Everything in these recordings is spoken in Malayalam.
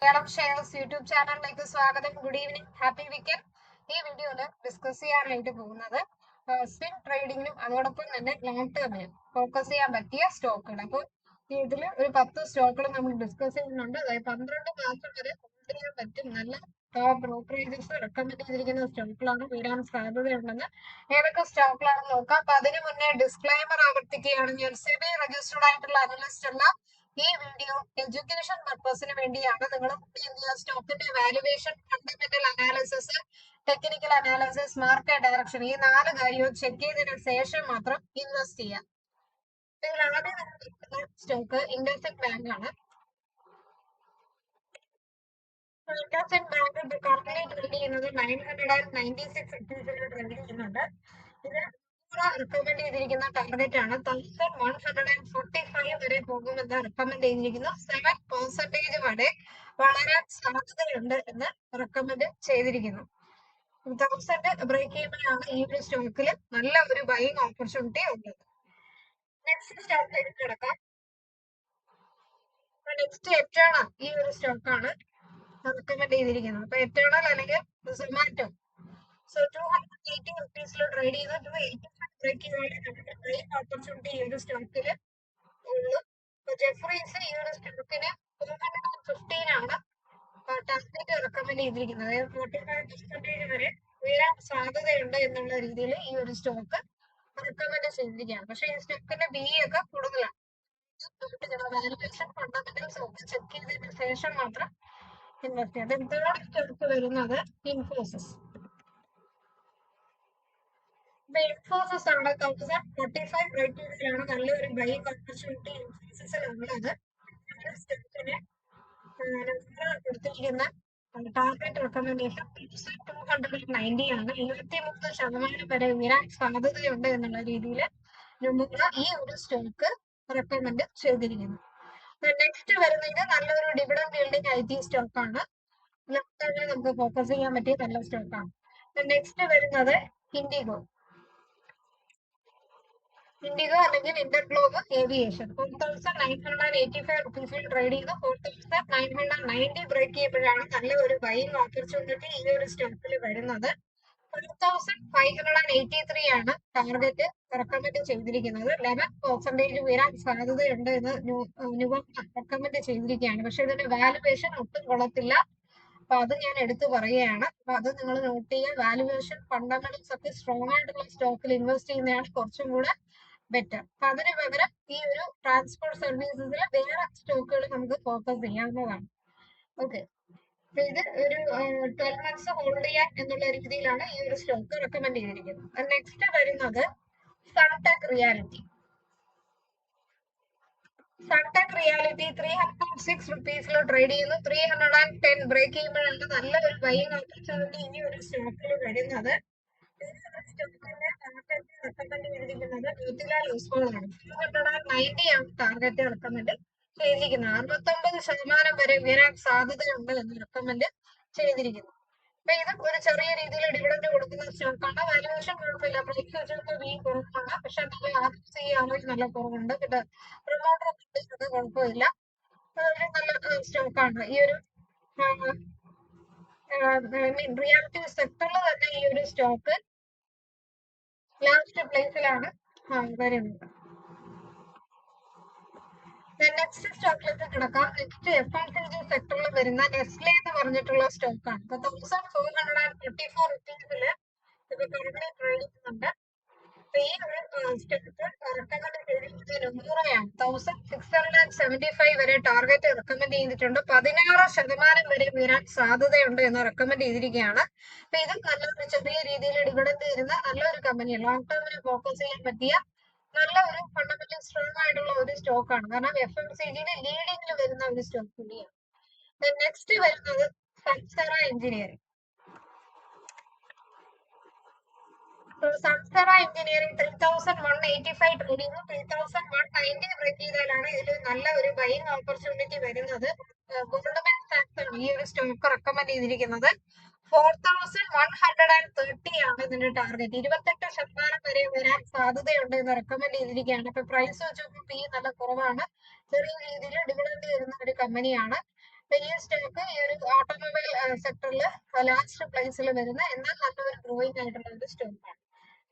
മലയാളം ഷെയർസ് യൂട്യൂബ് ചാനലിലേക്ക് സ്വാഗതം. Good evening, happy weekend. ഈ വീഡിയോയിൽ ഡിസ്കസ് ചെയ്യാനായിട്ട് പോകുന്നത് സ്വിംഗ് ട്രേഡിങ്ങിനും അതോടൊപ്പം തന്നെ ലോങ് ടേമിനും ഫോക്കസ് ചെയ്യാൻ പറ്റിയ സ്റ്റോക്കുകൾ. അപ്പോൾ ഇതിൽ ഒരു 10 സ്റ്റോക്കുകൾ നമ്മൾ ഡിസ്കസ് ചെയ്യുന്നുണ്ട്. അതായത് 12 മാസം വരെ ഹോൾഡ് ചെയ്യാൻ പറ്റും നല്ല ടോപ്പ് ബ്രോക്കറേജസ് റെക്കമെൻഡ് ചെയ്തിരിക്കുന്ന സ്റ്റോക്കുകളാണ്. വീഴാൻ സാധ്യതയുണ്ടെന്ന്. ഏതൊക്കെ സ്റ്റോക്കുകളാണെന്ന് നോക്കാം. അപ്പൊ അതിനു മുന്നേ ഡിസ്ക്ലൈമർ ആവർത്തിക്കുകയാണ്. ഞാൻ സെബി രജിസ്റ്റർഡ് ആയിട്ടുള്ള അനലിസ്റ്റ് അല്ല. ഈ വീഡിയോ എഡ്യൂക്കേഷൻ പർപ്പസിന് വേണ്ടിയാണ്. നിങ്ങൾ സ്റ്റോക്കിന്റെ valuation, fundamental analysis, technical analysis, market direction, ഈ 4 കാര്യവും ചെക്ക് ചെയ്തതിനു ശേഷം മാത്രം ഇൻവെസ്റ്റ് ചെയ്യാം. ഇതിൽ ആദ്യം നമ്മൾ സ്റ്റോക്ക് ഇൻഡസ്ഇൻഡ് ബാങ്ക് ആണ്. ഇൻഡസ്ഇൻഡ് ബാങ്ക് കറന്റ് ട്രേഡ് ചെയ്യുന്നത് 996 റുപ്പീസിൽ ട്രേഡ് ചെയ്യുന്നുണ്ട്. ഇത് റെക്കമെൻഡ് ചെയ്തിരിക്കുന്ന ടാർഗറ്റ് ആണ് 1145 വരെ പോകുമെന്ന് റെക്കമെൻഡ് ചെയ്തിരിക്കുന്നു. 7% വരെ വളരാൻ സാധ്യതയുണ്ട് എന്ന് റെക്കമെൻഡ് ചെയ്തിരിക്കുന്നു. 1000 ബ്രേക്ക് ചെയ്യുമ്പോഴാണ് ഈ ഒരു സ്റ്റോക്കിൽ നല്ല ഒരു ബൈയിങ് ഓപ്പർച്യൂണിറ്റി ഉള്ളത്. നെക്സ്റ്റ് സ്റ്റോക്കിലേക്ക് കിടക്കാം. നെക്സ്റ്റ് എറ്റേണൽ, ഈ ഒരു സ്റ്റോക്കാണ് റെക്കമെൻഡ് ചെയ്തിരിക്കുന്നത്. അപ്പൊ എറ്റേണൽ അല്ലെങ്കിൽ സൊമാറ്റോ. സോ 280 റുപ്പീസിൽ ട്രേഡ് ചെയ്യുന്ന 285 ബ്രേക്ക് ചെയ്യുവാണെങ്കിൽ ബ്രേക്ക് ഓപ്പർച്യൂണിറ്റി ഈ ഒരു സ്റ്റോക്കില് ഉള്ളു. ജെഫ്രീസ് ഈ ഒരു സ്റ്റോക്കിന് 415 ആണ് ടാർഗറ്റ് റെക്കമെൻഡ് ചെയ്തിരിക്കുന്നത്. അതായത് 45% വരെ ഉയരാൻ സാധ്യതയുണ്ട് എന്നുള്ള രീതിയിൽ ഈ ഒരു സ്റ്റോക്ക് റെക്കമെൻഡ് ചെയ്തിരിക്കുകയാണ്. പക്ഷെ ഈ സ്റ്റോക്കിന്റെ ബി ഒക്കെ കൂടുതലാണ്. വാല്യുവേഷൻ, ഫണ്ടമെന്റൽസ് ഒക്കെ ചെക്ക് ചെയ്തതിനു ശേഷം മാത്രം ഇൻവെസ്റ്റ് ചെയ്യാം. തേർഡ് സ്റ്റോക്ക് വരുന്നത് ഇൻഫോസിസ്. ഇൻഫോസിസ് ആണ് 1045 ബ്രേക്ക് ചെയ്തതിലാണ് നല്ലൊരു ബൈയിങ് ഓപ്പർച്യൂണിറ്റി ഇൻഫോസിസിൽ ഉള്ളത്. സ്റ്റോക്കിന് കൊടുത്തിരിക്കുന്ന ടാർഗറ്റ് റെക്കമെൻഡേഷൻ 290 ആണ്. 23% വരെ ഉയരാൻ സാധ്യതയുണ്ട് എന്നുള്ള രീതിയിൽ ഈ ഒരു സ്റ്റോക്ക് റെക്കമെൻഡ് ചെയ്തിരിക്കുന്നു. നെക്സ്റ്റ് വരുന്നത് നല്ലൊരു ഡിവിഡൻഡ് യീൽഡിംഗ് IT സ്റ്റോക്കാണ്. നമുക്ക് ഫോക്കസ് ചെയ്യാൻ പറ്റിയ നല്ല സ്റ്റോക്കാണ്. നെക്സ്റ്റ് വരുന്നത് ഇൻഡിഗോ. ഇൻഡിഗോ അല്ലെങ്കിൽ ഇന്റർഗ്ലോബ് ഏവിയേഷൻ 4985 റുപ്പീസിൽ ട്രേഡ് ചെയ്ത് 4990 ബ്രേക്ക് ചെയ്യുമ്പോഴാണ് നല്ല ഒരു ബൈയിങ് ഓപ്പർച്യൂണിറ്റി ഈ ഒരു സ്റ്റോക്കിൽ വരുന്നത്. 4583 ആണ് ടാർഗറ്റ് റെക്കമെൻഡ് ചെയ്തിരിക്കുന്നത്. 11% ഉയരാൻ സാധ്യതയുണ്ട് എന്ന് റെക്കമെൻഡ് ചെയ്തിരിക്കുകയാണ്. പക്ഷെ ഇതിന്റെ വാല്യുവേഷൻ ഒട്ടും കൊള്ളത്തില്ല. അപ്പൊ അത് ഞാൻ എടുത്തു പറയുകയാണ്. അപ്പൊ അത് നിങ്ങൾ നോട്ട് ചെയ്യുക. വാല്യുവേഷൻ, ഫണ്ടമെന്റൽസ് ഒക്കെ സ്ട്രോങ് ആയിട്ടുള്ള സ്റ്റോക്കിൽ ഇൻവെസ്റ്റ് ചെയ്യുന്നതാണ് കുറച്ചും കൂടെ ബെറ്റർ. അപ്പൊ അതിന് പകരം ഈ ഒരു ട്രാൻസ്പോർട്ട് സർവീസസിൽ വേറെ സ്റ്റോക്കുകൾ നമുക്ക് ഫോക്കസ് ചെയ്യാവുന്നതാണ്. ഓക്കെ, അപ്പൊ ഇത് ഒരു 12 മന്ത്സ് ഹോൾഡ് ചെയ്യാൻ എന്നുള്ള രീതിയിലാണ് ഈ ഒരു സ്റ്റോക്ക് റെക്കമെൻഡ് ചെയ്തിരിക്കുന്നത്. നെക്സ്റ്റ് വരുന്നത് സൺടെക് റിയാലിറ്റി. സൺടെക് റിയാലിറ്റി 306 റുപ്പീസിൽ ട്രേഡ് ചെയ്യുന്നു. 310 ബ്രേക്ക് ചെയ്യുമ്പോഴാണ് നല്ല ഒരു ബൈയിങ് ഓപ്പർച്യൂണിറ്റി ഈ ഒരു സ്റ്റോക്കിൽ വരുന്നത്. റെക്കമെൻഡ് ചെയ്തിരിക്കുന്നത് മോത്തിലാൽ ഒസ്വാൾ ആണ്. 290 ആണ് ടാർഗറ്റ് റെക്കമെൻഡ് ചെയ്തിരിക്കുന്നത്. 69% വരെ ഉയരാൻ സാധ്യതയുണ്ട് എന്ന് റെക്കമെൻഡ് ചെയ്തിരിക്കുന്നു. അപ്പൊ ഇത് ഒരു ചെറിയ രീതിയിൽ ഡിവിഡൻഡ് കൊടുക്കുന്ന സ്റ്റോക്കാണ്. വാല്യുവേഷൻ കുഴപ്പമില്ല. പ്രൈസ് വെച്ചൊക്കെ ബി കുറവാണ്. പക്ഷെ RSI നല്ല കുറവുണ്ട്. പിന്നെ പ്രൊമോട്ടർ ഒക്കെ കുഴപ്പമില്ല. ഒരു നല്ല സ്റ്റോക്കാണ്. ഈ ഒരു റിയാലിറ്റി സെക്ടറിൽ തന്നെ ഈ ഒരു സ്റ്റോക്ക് ലാസ്റ്റ് പ്ലേസിലാണ് വരുന്നത്. നെക്സ്റ്റ് സ്റ്റോക്കിലേക്ക് കിടക്കാം. നെക്സ്റ്റ് FMCG സെക്ടറിൽ വരുന്ന നെസ്ലെ എന്ന് പറഞ്ഞിട്ടുള്ള സ്റ്റോക്കാണ്. 1444 റുപ്പീസിൽ ഇത് കറന്റ് ട്രേഡ് ചെയ്യുന്നുണ്ട്. ഈ ഒരു സ്റ്റോക്ക് റെക്കമെൻഡ് ചെയ്തിരിക്കുന്നത് നൊമൂറയാണ്. 1675 വരെ ടാർഗറ്റ് റെക്കമെൻഡ് ചെയ്തിട്ടുണ്ട്. 16% വരെ ഉയരാൻ സാധ്യതയുണ്ട് എന്ന് റെക്കമെൻഡ് ചെയ്തിരിക്കുകയാണ്. അപ്പൊ ഇത് നല്ലൊരു ചെറിയ രീതിയിൽ ഡിവിഡൻഡ് തരുന്ന നല്ലൊരു കമ്പനിയാണ്. ലോങ് ടേമിന് ഫോക്കസ് ചെയ്യാൻ പറ്റിയ നല്ല ഒരു ഫണ്ടമെന്റൽ സ്ട്രോങ് ആയിട്ടുള്ള ഒരു സ്റ്റോക്കാണ്. കാരണം FMCGയുടെ ലീഡിംഗിൽ വരുന്ന ഒരു സ്റ്റോക്ക് കൂടിയാണ്. നെക്സ്റ്റ് വരുന്നത് സൺസെറ എഞ്ചിനീയറിംഗ്. സൺസെറ എഞ്ചിനീയറിംഗ് 3185 ട്രേഡ് ചെയ്യുന്നു. 3190 ബ്രേക്ക് ചെയ്താലാണ് ഇതിൽ നല്ല ഒരു ബൈയിങ് ഓപ്പർച്യൂണിറ്റി വരുന്നത്. ഗോൾഡ്മാൻ സാക്സ് ആണ് ഈ ഒരു സ്റ്റോക്ക് റെക്കമെൻഡ് ചെയ്തിരിക്കുന്നത്. 4130 ആണ് ഇതിന്റെ ടാർഗറ്റ്. 28% വരെ വരാൻ സാധ്യതയുണ്ട് എന്ന് റെക്കമെൻഡ് ചെയ്തിരിക്കുകയാണ്. അപ്പൊ പ്രൈസ് വെച്ച് നോക്കുമ്പോൾ പി നല്ല കുറവാണ്. ചെറിയ രീതിയിൽ ഡിവിഡൻഡ് തരുന്ന ഒരു കമ്പനിയാണ്. ഈ സ്റ്റോക്ക് ഈ ഒരു ഓട്ടോമൊബൈൽ സെക്ടറിൽ ലാസ്റ്റ് പ്ലേസിൽ വരുന്ന എന്നാൽ നല്ലൊരു ഗ്രോയിങ് ആയിട്ടുള്ള ഒരു സ്റ്റോക്കാണ്.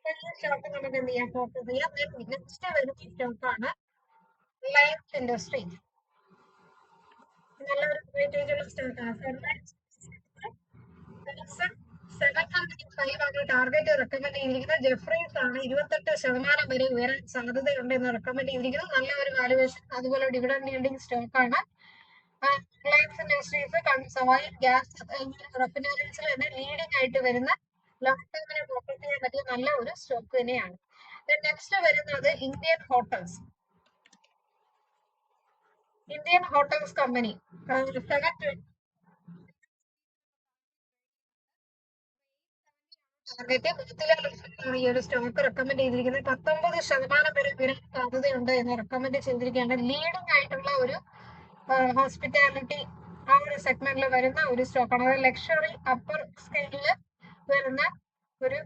ഈ സ്റ്റോക്ക് നമുക്ക് എന്ത് ചെയ്യാം, ഫോക്കസ് ചെയ്യാം. നെക്സ്റ്റ് വരുന്ന സ്റ്റോക്കാണ് റിലയൻസ് ഇൻഡസ്ട്രി. നല്ലൊരു വെയിറ്റേജുള്ള സ്റ്റോക്കാണ്. 705 ആണ് ടാർഗറ്റ് റെക്കമെൻഡ് ചെയ്തിരിക്കുന്നത്. ജെഫ്രീസ് ആണ് 28% വരെ ഉയരാൻ സാധ്യതയുണ്ട് എന്ന് റെക്കമെൻഡ് ചെയ്തിരിക്കുന്നത്. നല്ല ഒരു വാലുവേഷൻ, അതുപോലെ ഡിവിഡൻഡ് യീൽഡിംഗ് സ്റ്റോക്കാണ്. റിലയൻസ് ഇൻഡസ്ട്രീസ് ഗ്യാസ് റെഫിനറീസിൽ തന്നെ ലീഡിംഗ് ആയിട്ട് വരുന്ന ലോങ് ടേമിനെ ഫോക്കസ് ചെയ്യാൻ പറ്റിയ നല്ല ഒരു സ്റ്റോക്ക് തന്നെയാണ്. നെക്സ്റ്റ് വരുന്നത് Indian hotels. Indian hotels company 720 ഈ ഒരു സ്റ്റോക്ക് റെക്കമെൻഡ് ചെയ്തിരിക്കുന്നത്. 19% വരെ ഉയരാൻ സാധ്യതയുണ്ട് എന്ന് റെക്കമെൻഡ് ചെയ്തിരിക്കുകയാണ്. ലീഡിംഗ് ആയിട്ടുള്ള ഒരു ഹോസ്പിറ്റാലിറ്റി ആ ഒരു സെഗ്മെന്റിൽ വരുന്ന ഒരു സ്റ്റോക്കാണ്. അതായത് ലക്ഷറി അപ്പർ സ്കെയിലില് വരുന്ന ഒരു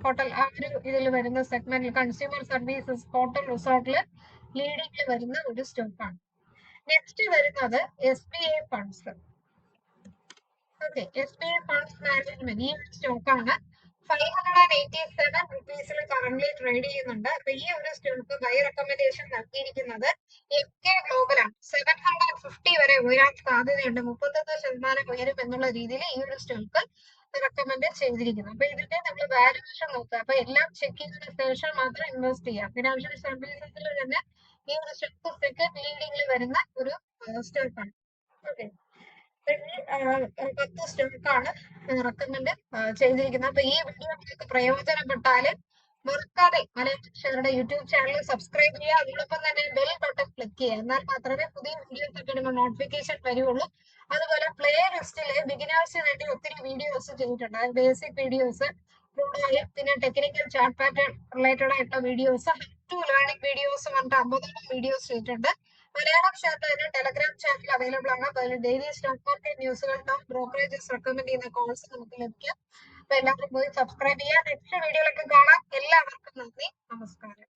ഹോട്ടൽ, ആ ഒരു ഇതിൽ വരുന്ന സെഗ്മെന്റിൽ കൺസ്യൂമർ സർവീസസ് ഹോട്ടൽ റിസോർട്ടില് ലീഡിംഗിൽ വരുന്ന ഒരു സ്റ്റോക്കാണ്. നെക്സ്റ്റ് വരുന്നത് SBI funds. Okay, SBI funds management ഈ സ്റ്റോക്കാണ്. 587 റുപ്പീസിൽ കറന്റ് ട്രേഡ് ചെയ്യുന്നുണ്ട്. അപ്പൊ ഈ ഒരു സ്റ്റോക്ക് ബൈ റെക്കമെൻഡേഷൻ നൽകിയിരിക്കുന്നത് FK ഗ്ലോബലാണ്. 750 വരെ ഉയരാൻ സാധ്യതയുണ്ട്. 31% ഉയരും എന്നുള്ള രീതിയിൽ ഈ ഒരു സ്റ്റോക്ക് റെക്കമെൻഡ് ചെയ്തിരിക്കുന്നു. അപ്പൊ ഇതിന്റെ നമ്മൾ വാല്യുവേഷൻ നോക്കുക. അപ്പൊ എല്ലാം ചെക്ക് ചെയ്തതിനു ശേഷം മാത്രം ഇൻവെസ്റ്റ് ചെയ്യാം. ഫിനാൻഷ്യൽ സർവീസസിൽ തന്നെ ഈ ഒരു സ്റ്റോക്ക് സെക്കൻഡ് ലീഡിംഗിൽ വരുന്ന ഒരു സ്റ്റോക്കാണ്. ഓക്കെ, 10 സ്റ്റോക്കാണ് റെക്കമെൻഡ് ചെയ്തിരിക്കുന്നത്. അപ്പൊ ഈ വീഡിയോ നിങ്ങൾക്ക് പ്രയോജനപ്പെട്ടാല് മറക്കാതെ മലയാള യൂട്യൂബ് ചാനൽ സബ്സ്ക്രൈബ് ചെയ്യുക. അതോടൊപ്പം തന്നെ ബെൽ ബട്ടൺ ക്ലിക്ക് ചെയ്യുക. എന്നാൽ മാത്രമേ പുതിയ വീഡിയോസ് ഒക്കെ ഇടുമ്പോൾ നോട്ടിഫിക്കേഷൻ വരുള്ളൂ. അതുപോലെ പ്ലേ ലിസ്റ്റില് ബിഗിനേഴ്സിന് വേണ്ടി ഒത്തിരി വീഡിയോസ് ചെയ്തിട്ടുണ്ട്. ബേസിക് വീഡിയോസ്, പിന്നെ ടെക്നിക്കൽ ചാർട്ട് പാറ്റേൺ റിലേറ്റഡ് ആയിട്ടുള്ള വീഡിയോസ്, ടു ലേണിംഗ് വീഡിയോസ് പറഞ്ഞിട്ട് 50 വീഡിയോസ് ചെയ്തിട്ടുണ്ട്. Malayalam channel Telegram channel available ആണ്. അപ്പൊ അതിൽ ഡെയിലി സ്റ്റോക്ക് മാർക്കറ്റ് ന്യൂസുകളുണ്ടാവും, ബ്രോക്കറേജസ് റെക്കമെൻഡ് ചെയ്യുന്ന കോൾസ് നമുക്ക് ലഭിക്കും. അപ്പൊ എല്ലാവരും പോയി സബ്സ്ക്രൈബ് ചെയ്യുക. നെക്സ്റ്റ് വീഡിയോയിലൊക്കെ കാണാം. എല്ലാവർക്കും നന്ദി, നമസ്കാരം.